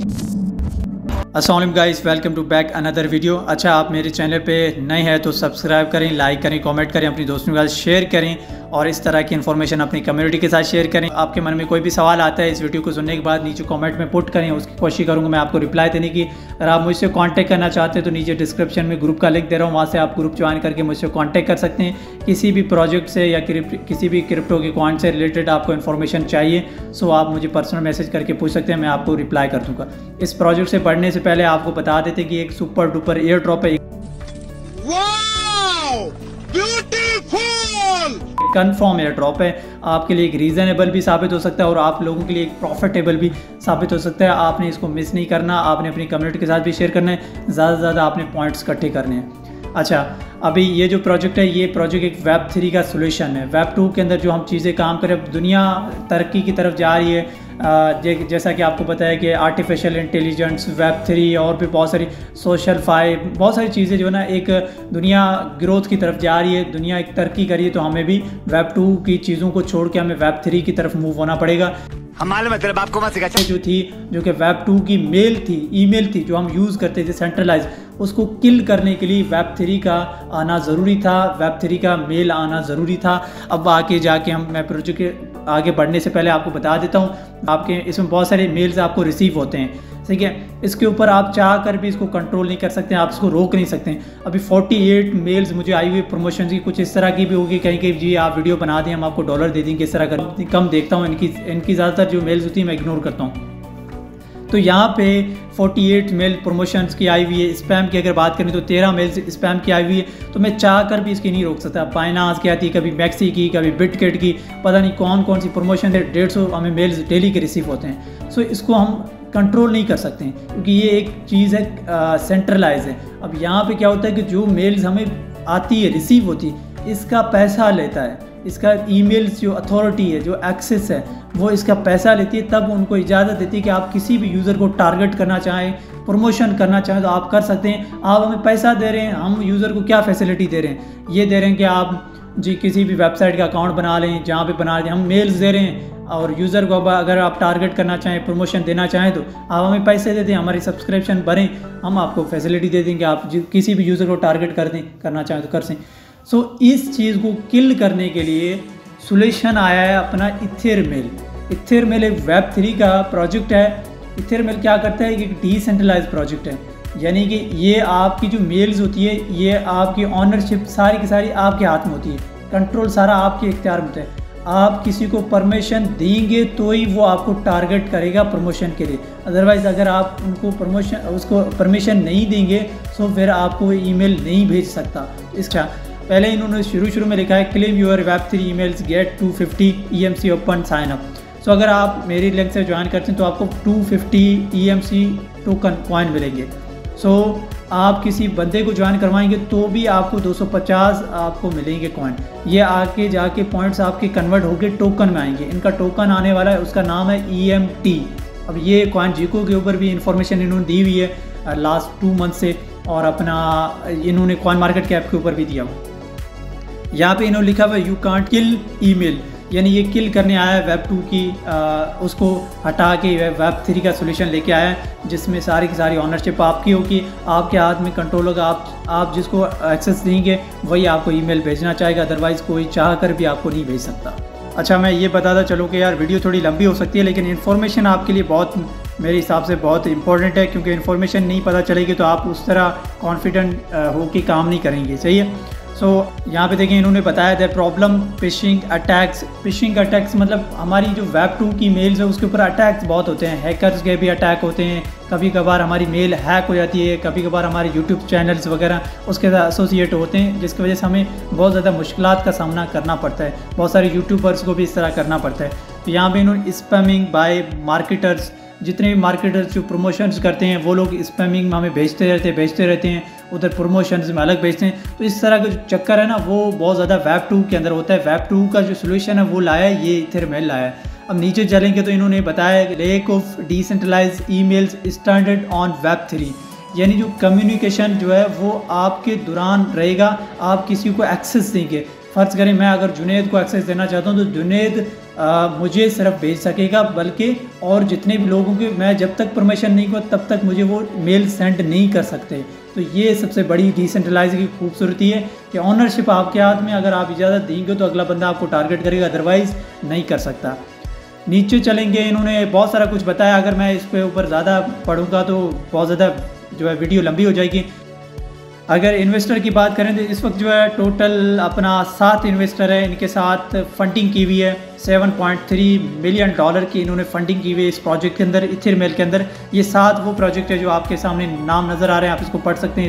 अस्सलाम वालेकुम guys, welcome to back another video. अच्छा, आप मेरे चैनल पे नए हैं तो सब्सक्राइब करें, लाइक करें, कमेंट करें, अपनी दोस्तों के साथ शेयर करें और इस तरह की इन्फॉर्मेशन अपनी कम्युनिटी के साथ शेयर करें। आपके मन में कोई भी सवाल आता है इस वीडियो को सुनने के बाद नीचे कमेंट में पुट करें, उसकी कोशिश करूँगा मैं आपको रिप्लाई देने की। अगर आप मुझसे कांटेक्ट करना चाहते हैं तो नीचे डिस्क्रिप्शन में ग्रुप का लिंक दे रहा हूँ, वहाँ से आप ग्रुप ज्वाइन करके मुझसे कांटेक्ट कर सकते हैं। किसी भी प्रोजेक्ट से या किसी भी क्रिप्टो के कॉइन से रिलेटेड आपको इन्फॉर्मेशन चाहिए सो आप मुझे पर्सनल मैसेज करके पूछ सकते हैं, मैं आपको रिप्लाई कर दूँगा। इस प्रोजेक्ट से बढ़ने से पहले आपको बता देते कि एक सुपर डुपर एयर ड्रॉप है, कन्फर्म एयर ड्रॉप है। आपके लिए एक रीज़नेबल भी साबित हो सकता है और आप लोगों के लिए एक प्रॉफिटेबल भी साबित हो सकता है। आपने इसको मिस नहीं करना, आपने अपनी कम्युनिटी के साथ भी शेयर करना है, ज़्यादा से ज़्यादा आपने पॉइंट्स इकट्ठे करने हैं। अच्छा, अभी ये जो प्रोजेक्ट है ये प्रोजेक्ट एक वेब 3 का सोल्यूशन है। वेब 2 के अंदर जो हम चीज़ें काम करें, दुनिया तरक्की की तरफ जा रही है। जैसा कि आपको पता है कि आर्टिफिशियल इंटेलिजेंस, वेब 3 और भी बहुत सारी सोशल फाइव, बहुत सारी चीज़ें जो है ना, एक दुनिया ग्रोथ की तरफ जा रही है, दुनिया एक तरक्की कर रही है। तो हमें भी वेब 2 की चीज़ों को छोड़ के हमें वेब 3 की तरफ मूव होना पड़ेगा। हमारे मतलब आपको मत सिखा जो थी, जो कि वेब 2 की मेल थी, ईमेल थी, जो हम यूज़ करते थे सेंट्रलाइज, उसको किल करने के लिए वेब 3 का आना ज़रूरी था, वेब 3 का मेल आना ज़रूरी था। अब आगे जाके मैं प्रोजेक्ट के आगे बढ़ने से पहले आपको बता देता हूँ, आपके इसमें बहुत सारे मेल्स आपको रिसीव होते हैं, ठीक है। इसके ऊपर आप चाह कर भी इसको कंट्रोल नहीं कर सकते, आप इसको रोक नहीं सकते। अभी 48 मेल्स मुझे आई हुई प्रमोशन की, कुछ इस तरह की भी होगी, कहीं कहीं जी आप वीडियो बना दें, हम आपको डॉलर दे देंगे, इस तरह कर कम देखता हूँ। इनकी ज़्यादातर जो मेल्स होती है मैं इग्नोर करता हूँ। तो यहाँ पे 48 मेल प्रमोशंस की आई हुई है। स्पैम की अगर बात करें तो 13 मेल्स स्पैम की आई हुई है। तो मैं चाह कर भी इसकी नहीं रोक सकता। बाइनांस की आती, कभी मैक्सी की, कभी बिटकिट की, पता नहीं कौन कौन सी प्रमोशन है। 150 हमें मेल्स डेली के रिसीव होते हैं। सो इसको हम कंट्रोल नहीं कर सकते हैं क्योंकि ये एक चीज़ है, सेंट्रलाइज है। अब यहाँ पे क्या होता है कि जो मेल्स हमें आती है, रिसीव होती है, इसका पैसा लेता है, इसका ईमेल्स जो अथॉरिटी है, जो एक्सेस है, वो इसका पैसा लेती है। तब उनको इजाज़त देती है कि आप किसी भी यूज़र को टारगेट करना चाहें, प्रमोशन करना चाहें तो आप कर सकते हैं। आप हमें पैसा दे रहे हैं, हम यूज़र को क्या फैसिलिटी दे रहे हैं? ये दे रहे हैं कि आप जी किसी भी वेबसाइट का अकाउंट बना लें, जहाँ पे बना लें, हम मेल्स दे रहे हैं। और यूज़र को अगर आप टारगेट करना चाहें, प्रमोशन देना चाहें तो आप हमें पैसे दे दें, हमारी सब्सक्रिप्शन भरें, हम आपको फैसिलिटी दे देंगे। आप किसी भी यूज़र को टारगेट करना चाहें तो कर सें। सो इस चीज़ को किल करने के लिए सोल्यूशन आया है अपना इथेरमेल। इथेरमेल एक वेब 3 का प्रोजेक्ट है। इथेरमेल क्या करता है कि एक डिसेंट्रलाइज प्रोजेक्ट है, यानी कि ये आपकी जो मेल्स होती है, ये आपकी ऑनरशिप सारी की सारी आपके हाथ में होती है, कंट्रोल सारा आपके इख्तियार में होता है। आप किसी को परमिशन देंगे तो ही वो आपको टारगेट करेगा प्रमोशन के लिए, अदरवाइज़ अगर आप उसको परमिशन नहीं देंगे तो फिर आपको ईमेल नहीं भेज सकता। इसका पहले इन्होंने शुरू में लिखा है, claim your web 3 emails get 250 EMC open sign up. So अगर आप मेरी लिंक से ज्वाइन करते हैं तो आपको 250 EMC टोकन कॉइन मिलेंगे। सो आप किसी बंदे को ज्वाइन करवाएंगे तो भी आपको 250 आपको मिलेंगे कॉइन। ये आके जाके पॉइंट्स आपके कन्वर्ट होकर टोकन में आएंगे। इनका टोकन आने वाला है, उसका नाम है EMT। अब ये कॉइन जीको के ऊपर भी इंफॉर्मेशन इन्होंने दी हुई है लास्ट 2 मंथ से, और अपना इन्होंने कॉइन मार्केट कैप के ऊपर भी दिया हुआ। यहाँ पे इन्होंने लिखा हुआ यू कांट किल ईमेल, यानी ये किल करने आया है वेब 2 की, उसको हटा के वेब 3 का सोल्यूशन लेके आया है, जिसमें सारी की सारी ऑनरशिप आपकी होगी, आपके हाथ में कंट्रोल होगा। आप जिसको एक्सेस देंगे वही आपको ईमेल भेजना चाहेगा, अदरवाइज़ कोई चाह कर भी आपको नहीं भेज सकता। अच्छा, मैं ये बताता चलूँ कि यार वीडियो थोड़ी लंबी हो सकती है, लेकिन इन्फॉर्मेशन आपके लिए बहुत, मेरे हिसाब से बहुत इंपॉर्टेंट है, क्योंकि इन्फॉर्मेशन नहीं पता चलेगी तो आप उस तरह कॉन्फिडेंट हो के काम नहीं करेंगे, सही है। सो यहाँ पे देखें, इन्होंने बताया था problem phishing attacks. Phishing attacks मतलब हमारी जो वेब 2 की मेल्स है उसके ऊपर अटैक्स बहुत होते हैं, हैकर्स के भी अटैक होते हैं। कभी कभार हमारी मेल हैक हो जाती है, कभी कभार हमारे यूट्यूब चैनल्स वगैरह उसके साथ एसोसिएट होते हैं, जिसकी वजह से हमें बहुत ज़्यादा मुश्किलात का सामना करना पड़ता है। बहुत सारे यूट्यूबर्स को भी इस तरह करना पड़ता है। तो यहाँ पे इन्होंने स्पैमिंग बाय मार्केटर्स, जितने भी मार्केटर्स जो प्रमोशंस करते हैं वो लोग स्पैमिंग में हमें भेजते रहते हैं, उधर प्रमोशंस में अलग भेजते हैं। तो इस तरह का जो चक्कर है ना, वो बहुत ज़्यादा वेब 2 के अंदर होता है। वेब 2 का जो सोल्यूशन है वो लाया है, ये इथेरमेल लाया है। अब नीचे चलेंगे तो इन्होंने बताया lack of decentralise emails standard on web 3, यानी जो कम्युनिकेशन जो है वो आपके दौरान रहेगा, आप किसी को एक्सेस देंगे। फ़र्ज़ करें मैं अगर जुनेद को एक्सेस देना चाहता हूँ तो जुनेद मुझे सिर्फ भेज सकेगा, बल्कि और जितने भी लोगों के मैं जब तक परमिशन नहीं दूँ तब तक मुझे वो मेल सेंड नहीं कर सकते। तो ये सबसे बड़ी डिसेंट्रलाइज की खूबसूरती है कि ऑनरशिप आपके हाथ में, अगर आप इजाज़त देंगे तो अगला बंदा आपको टारगेट करेगा, अदरवाइज़ नहीं कर सकता। नीचे चलेंगे, इन्होंने बहुत सारा कुछ बताया, अगर मैं इस पे ऊपर ज़्यादा पढ़ूंगा तो बहुत ज़्यादा जो है वीडियो लंबी हो जाएगी। अगर इन्वेस्टर की बात करें तो इस वक्त जो है टोटल अपना 7 इन्वेस्टर है, इनके साथ फंडिंग की हुई है। $7.3 मिलियन की इन्होंने फंडिंग की हुई है इस प्रोजेक्ट के अंदर, इथेरमेल के अंदर। ये 7 वो प्रोजेक्ट है जो आपके सामने नाम नज़र आ रहे हैं, आप इसको पढ़ सकते हैं।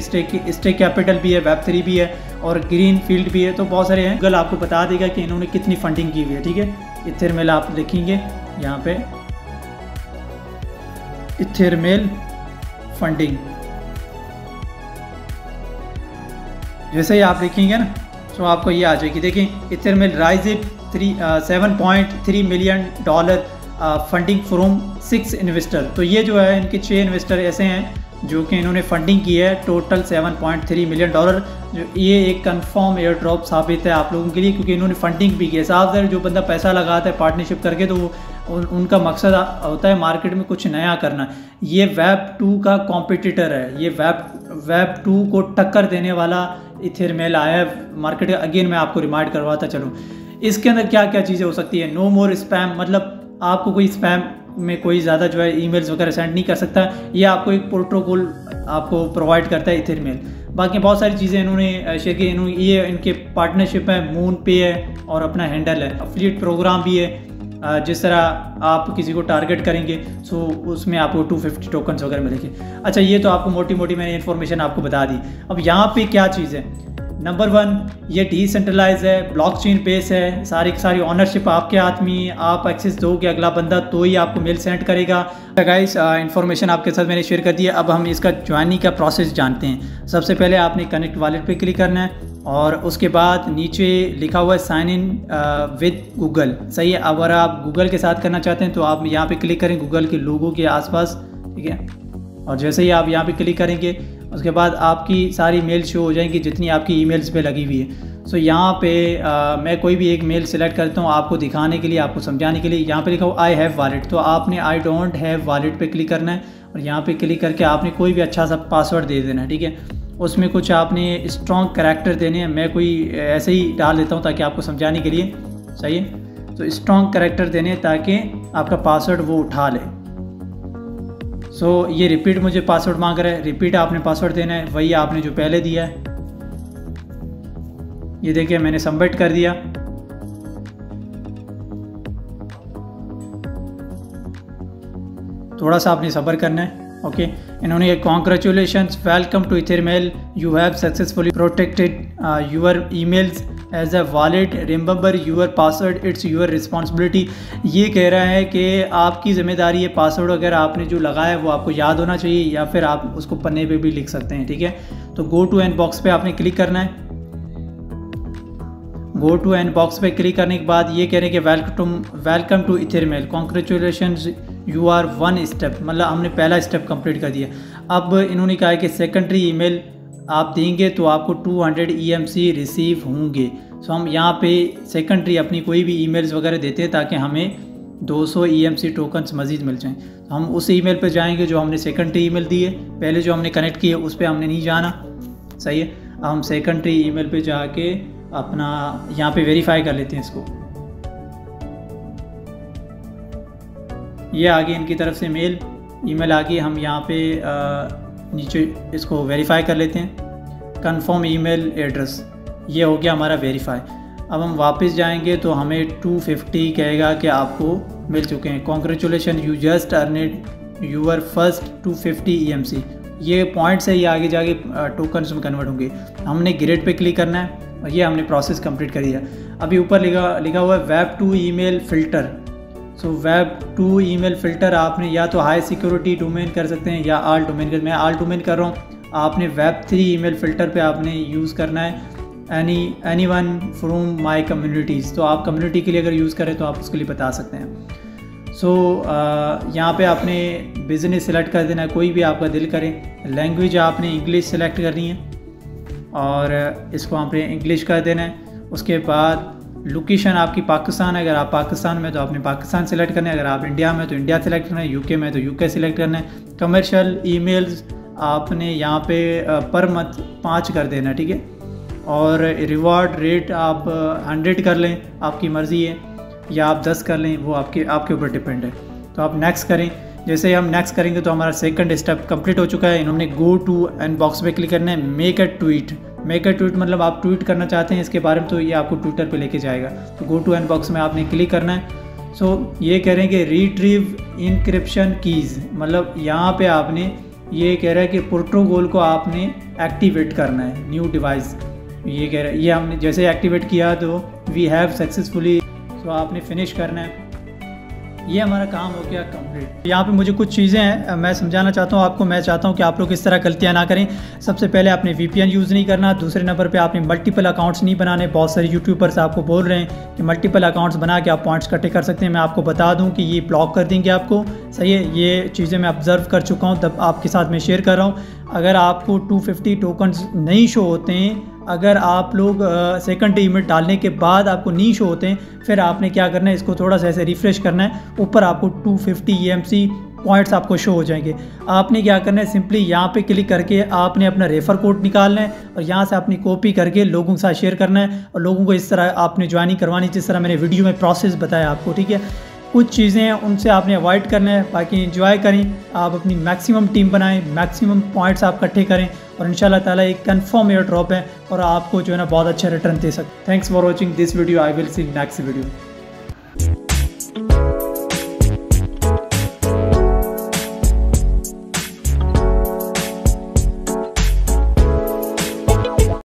स्टेक कैपिटल भी है, Web3 भी है और ग्रीन फील्ड भी है, तो बहुत सारे हैं। गूगल आपको बता देगा कि इन्होंने कितनी फंडिंग की हुई है, ठीक है। इथेरमेल आप देखेंगे यहाँ पे, इथेरमेल फंडिंग, जैसे ही आप देखेंगे ना तो आपको ये आ जाएगी। देखें, EtherMail raise it $7.3 million funding from 6 investor. तो ये जो है इनके 6 इन्वेस्टर ऐसे हैं जो कि इन्होंने फंडिंग की है, टोटल $7.3 मिलियन। जो ये एक कंफर्म एयर ड्रॉप साबित है आप लोगों के लिए, क्योंकि इन्होंने फंडिंग भी की है। साफ ज़र जो बंदा पैसा लगाता है पार्टनरशिप करके तो उनका मकसद होता है मार्केट में कुछ नया करना। ये Web2 का कॉम्पिटिटर है, ये Web2 को टक्कर देने वाला इथेरमेल आया है मार्केट। अगेन मैं आपको रिमाइंड करवाता चलूँ, इसके अंदर क्या क्या चीज़ें हो सकती है। नो मोर स्पैम, मतलब आपको कोई स्पैम में कोई ज़्यादा जो है ईमेल्स वगैरह सेंड नहीं कर सकता। ये आपको एक प्रोटोकॉल आपको प्रोवाइड करता है इथेरमेल। बाकी बहुत सारी चीज़ें इन्होंने शेयर की। ये इनके पार्टनरशिप है, मून पे है और अपना हैंडल है। अफिलिएट प्रोग्राम भी है, जिस तरह आप किसी को टारगेट करेंगे सो उसमें आपको 250 टोकन्स वगैरह मिलेंगे। अच्छा, ये तो आपको मोटी मोटी मैंने इन्फॉर्मेशन आपको बता दी। अब यहाँ पे क्या चीज़ है, नंबर 1 ये डिसेंट्रलाइज है, ब्लॉकचेन बेस है, सारी की सारी ऑनरशिप आपके हाथ में। आप एक्सेस दोगे अगला बंदा तो ही आपको मेल सेंड करेगा। गाइस, इन्फॉर्मेशन आपके साथ मैंने शेयर कर दी है। अब हम इसका ज्वाइनिंग का प्रोसेस जानते हैं। सबसे पहले आपने कनेक्ट वॉलेट पे क्लिक करना है और उसके बाद नीचे लिखा हुआ है साइन इन विद गूगल, सही है। अगर आप गूगल के साथ करना चाहते हैं तो आप यहाँ पे क्लिक करें गूगल के लोगो के आसपास, ठीक है। और जैसे ही आप यहाँ पे क्लिक करेंगे उसके बाद आपकी सारी मेल शो हो जाएंगी जितनी आपकी ईमेल्स पे लगी हुई है। सो यहाँ पे मैं कोई भी एक मेल सेलेक्ट करता हूँ आपको दिखाने के लिए, आपको समझाने के लिए। यहाँ पे लिखा हुआ आई हैव वॉलेट, तो आपने आई डोंट हैव वॉलेट पे क्लिक करना है और यहाँ पे क्लिक करके आपने कोई भी अच्छा सा पासवर्ड दे देना है, ठीक है। उसमें कुछ आपने स्ट्रॉन्ग करैक्टर देने हैं, मैं कोई ऐसे ही डाल देता हूँ ताकि आपको समझाने के लिए, सही है। तो स्ट्रॉन्ग करैक्टर देने हैं ताकि आपका पासवर्ड वो उठा ले। सो ये रिपीट मुझे पासवर्ड मांग रहा है, रिपीट आपने पासवर्ड देना है, वही आपने जो पहले दिया है। ये देखिए मैंने सबमिट कर दिया। थोड़ा सा आपने सब्र करना है, ओके। इन्होंने congratulations, welcome to EtherMail, you have successfully protected your emails as a wallet, remember your password, it's your responsibility. ये कह रहा है कि आपकी ज़िम्मेदारी है, पासवर्ड वगैरह आपने जो लगाया है वो आपको याद होना चाहिए, या फिर आप उसको पन्ने पे भी लिख सकते हैं, ठीक है। तो गो टू एंड बॉक्स पे आपने क्लिक करना है। गो टू एंड बॉक्स पे क्लिक करने के बाद ये कह रहे हैं कि welcome to EtherMail, congratulations you are 1 step, मतलब हमने पहला स्टेप कंप्लीट कर दिया। अब इन्होंने कहा है कि सेकेंडरी ईमेल आप देंगे तो आपको 200 EMC रिसीव होंगे। सो हम यहाँ पे सेकेंडरी अपनी कोई भी ईमेल्स वगैरह देते हैं ताकि हमें 200 EMC टोकन्स मज़ीद मिल जाएँ। तो हम उस ईमेल पे जाएंगे जो हमने सेकेंडरी ईमेल दी है, पहले जो हमने कनेक्ट की है उस पर हमने नहीं जाना, सही है। हम सेकेंडरी ईमेल पे जाके अपना यहाँ पे वेरीफाई कर लेते हैं इसको। ये आ गई इनकी तरफ से ईमेल आ गई। हम यहाँ पे नीचे इसको वेरीफाई कर लेते हैं, कंफर्म ईमेल एड्रेस, ये हो गया हमारा वेरीफाई। अब हम वापस जाएंगे तो हमें 250 कहेगा कि आपको मिल चुके हैं, congratulation you just earned your first 250 EMC। ये पॉइंट्स है, ये आगे जाके टोकन्स में कन्वर्ट होंगे। हमने ग्रेड पे क्लिक करना है और ये हमने प्रोसेस कंप्लीट कर दिया। अभी ऊपर लिखा हुआ है Web2 ईमेल फ़िल्टर। सो Web2 ईमेल फ़िल्टर आपने या तो हाई सिक्योरिटी डोमेन कर सकते हैं या आल डोमेन कर, मैं आल डोमेन कर रहा हूँ। आपने Web3 ईमेल फ़िल्टर पे आपने यूज़ करना है any one from my communities. तो आप कम्युनिटी के लिए अगर यूज़ करें तो आप उसके लिए बता सकते हैं। सो यहाँ पे आपने बिज़नेस सेलेक्ट कर देना है, कोई भी आपका दिल करे। लैंग्वेज आपने इंग्लिश सेलेक्ट करनी है और इसको आपने इंग्लिश कर देना है। उसके बाद लोकेशन आपकी पाकिस्तान है, अगर आप पाकिस्तान में तो आपने पाकिस्तान सेलेक्ट करना है, अगर आप इंडिया में तो इंडिया सेलेक्ट करना है, यूके में तो यूके सेलेक्ट करना है। कमर्शियल ईमेल्स आपने यहाँ पे पर मंथ 5 कर देना, ठीक है। और रिवॉर्ड रेट आप 100 कर लें, आपकी मर्ज़ी है, या आप 10 कर लें, वो आपके ऊपर डिपेंड है। तो आप नेक्स्ट करें। जैसे हम नेक्स्ट करेंगे तो हमारा सेकंड स्टेप कंप्लीट हो चुका है। इन्होंने गो टू इनबॉक्स पे क्लिक करना है, मेक अ ट्वीट मतलब आप ट्वीट करना चाहते हैं इसके बारे में, तो ये आपको ट्विटर पे लेके जाएगा। तो गो टू इनबॉक्स में आपने क्लिक करना है। सो ये कह रहे हैं कि रिट्रीव इंक्रिप्शन कीज़, मतलब यहाँ पे आपने ये कह रहा है कि प्रोटोकॉल को आपने एक्टिवेट करना है, न्यू डिवाइस। ये कह रहा है, ये हमने जैसे एक्टिवेट किया तो वी हैव सक्सेसफुली, तो आपने फिनिश करना है। ये हमारा काम हो गया कंप्लीट। यहाँ पे मुझे कुछ चीज़ें हैं मैं समझाना चाहता हूँ आपको। मैं चाहता हूँ कि आप लोग इस तरह गलतियाँ ना करें। सबसे पहले आपने VPN यूज़ नहीं करना। दूसरे नंबर पे आपने मल्टीपल अकाउंट्स नहीं बनाने। बहुत सारे यूट्यूबर्स आपको बोल रहे हैं कि मल्टीपल अकाउंट्स बना के आप पॉइंट्स इकट्ठे कर सकते हैं। मैं आपको बता दूँ कि ये ब्लॉक कर देंगे आपको, सही है। ये चीज़ें मैं ऑब्ज़र्व कर चुका हूँ, तब आपके साथ मैं शेयर कर रहा हूँ। अगर आपको 250 टोकन्स नहीं शो होते हैं, अगर आप लोग सेकंड ईमेल डालने के बाद आपको नहीं शो होते हैं, फिर आपने क्या करना है, इसको थोड़ा सा ऐसे रिफ़्रेश करना है। ऊपर आपको 250 EMC पॉइंट्स आपको शो हो जाएंगे। आपने क्या करना है, सिंपली यहाँ पे क्लिक करके आपने अपना रेफर कोड निकालना है और यहाँ से अपनी कॉपी करके लोगों के साथ शेयर करना है और लोगों को इस तरह आपने ज्वाइनिंग करवानी, जिस तरह मैंने वीडियो में प्रोसेस बताया आपको, ठीक है। कुछ चीज़ें हैं उनसे आपने अवॉइड करना है, बाकी एंजॉय करें, आप अपनी मैक्सिमम टीम बनाएं, मैक्सिमम पॉइंट्स आप इकट्ठे करें और इंशाल्लाह ताला एक कंफर्म एयर ड्रॉप है और आपको जो है ना बहुत अच्छा रिटर्न दे सकते। Thanks for watching this video. I will see next video.